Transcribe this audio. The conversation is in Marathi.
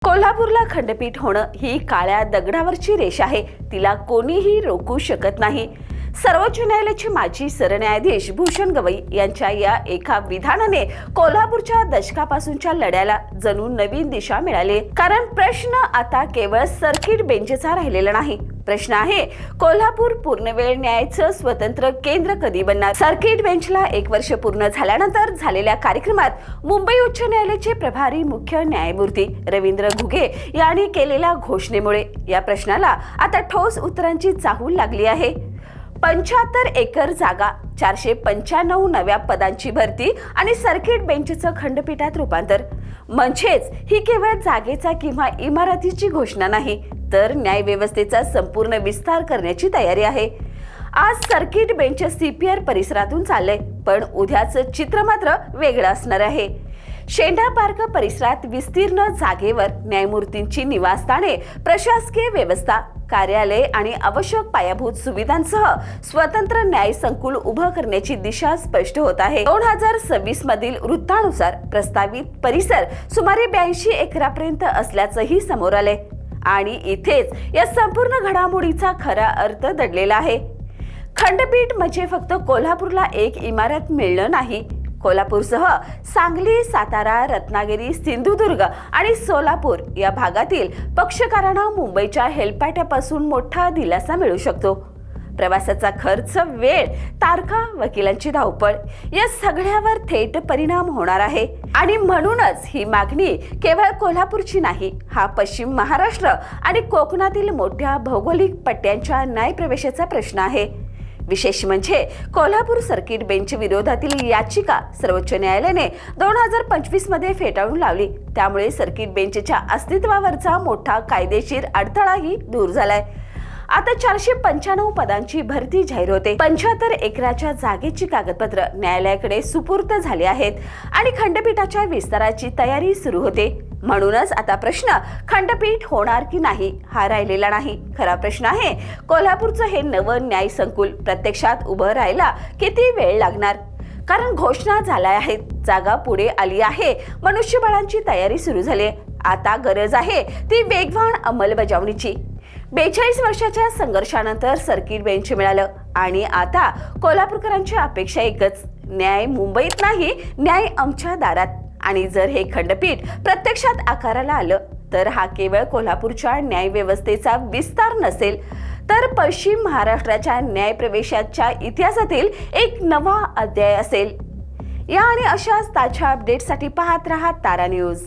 कोल्हापूरला खंडपीठ होणं ही काळ्या दगडावरची रेष आहे. तिला कोणीही रोखू शकत नाही. सर्वोच्च न्यायालयाचे माजी सरन्यायाधीश भूषण गवई यांच्या या एका विधानाने कोल्हापूरच्या दशकापासूनच्या लढ्याला जणू नवीन दिशा मिळाली. कारण प्रश्न आता केवळ सर्किट बेंचचा राहिलेला नाही. प्रश्न आहे, कोल्हापूर पूर्णवेळ न्यायाचं स्वतंत्र केंद्र कधी बनणार? सर्किट बेंचला 1 वर्ष पूर्ण झाल्यानंतर झालेल्या कार्यक्रमात मुंबई उच्च न्यायालयाचे प्रभारी मुख्य न्यायमूर्ती रवींद्र घुगे यांनी केलेल्या घोषणेमुळे या प्रश्नाला आता ठोस उत्तरांची चाहूल लागली आहे. 75 एकर जागा, 495 नव्या पदांची भरती आणि सर्किट बेंचचं खंडपीठात रूपांतर म्हणजेच ही केवळ जागेचा किंवा इमारतीची घोषणा नाही, तर न्यायव्यवस्थेचा संपूर्ण विस्तार करण्याची तयारी आहे. आज सर्किट बेंच सीपीआर परिसरातून चाललंय, पण उद्याचं चित्र मात्र वेगळं असणार आहे. शेंडा पार्क परिसरात विस्तीर्ण जागेवर न्यायमूर्तींची निवासस्थाने, प्रशासकीय व्यवस्था, कार्यालय आणि आवश्यक पायाभूत सुविधांसह स्वतंत्र न्याय संकुल उभं करण्याची दिशा स्पष्ट होत आहे. 2026 मधील वृत्तानुसार प्रस्तावित परिसर सुमारे 82 एकरापर्यंत असल्याचंही समोर आलंय. आणि इथेच या संपूर्ण घडामोडीचा खरा अर्थ दडलेला आहे. खंडपीठ म्हणजे फक्त कोल्हापूरला एक इमारत मिळणं नाही. कोल्हापूरसह सांगली, सातारा, रत्नागिरी, सिंधुदुर्ग आणि सोलापूर या भागातील पक्षकारांना मुंबईच्या हेलपाट्यापासून मोठा दिलासा मिळू शकतो. प्रवासाचा खर्च, वेळ, तारखा, वकिलांची धावपळ या सगळ्यावर थेट परिणाम होणार आहे. आणि म्हणूनच ही मागणी केवळ कोल्हापूरची नाही, हा पश्चिम महाराष्ट्र आणि कोकणातील मोठ्या भौगोलिक पट्ट्यांच्या न्यायप्रवेशाचा प्रश्न आहे. विशेष म्हणजे कोल्हापूर सर्किट बेंच विरोधातील याचिका सर्वोच्च न्यायालयाने 2025 मध्ये फेटाळून लावली. त्यामुळे सर्किट बेंचच्या अस्तित्वावरचा मोठा कायदेशीर अडथळाही दूर झालाय. आता 495 पदांची भरती जाहीर होते. 75 एकराच्या जागेची कागदपत्र न्यायालयाकडे सुपूर्द झाली आहेत आणि खंडपीठाच्या विस्ताराची तयारी सुरू होते. म्हणूनच आता प्रश्न खंडपीठ होणार की नाही हा राहिलेला नाही. खरा प्रश्न आहे, कोल्हापूरचं हे नवं न्याय संकुल प्रत्यक्षात उभं राहायला किती वेळ लागणार? कारण घोषणा झाल्या आहेत, जागा पुढे आली आहे, मनुष्यबळांची तयारी सुरू झाली आहे. आता गरज आहे ती वेगवान अंमलबजावणीची. 42 वर्षाच्या संघर्षानंतर सर्किट बेंच मिळालं आणि आता कोल्हापूरकरांची अपेक्षा एकच, न्याय मुंबईत नाही, न्याय आमच्या दारात. आणि जर हे खंडपीठ प्रत्यक्षात आकाराला आलं तर हा केवळ कोल्हापूरच्या न्यायव्यवस्थेचा विस्तार नसेल, तर पश्चिम महाराष्ट्राच्या न्यायप्रवेशाच्या इतिहासातील एक नवा अध्याय असेल. या आणि अशाच ताज्या अपडेटसाठी पाहत रहा तारा न्यूज.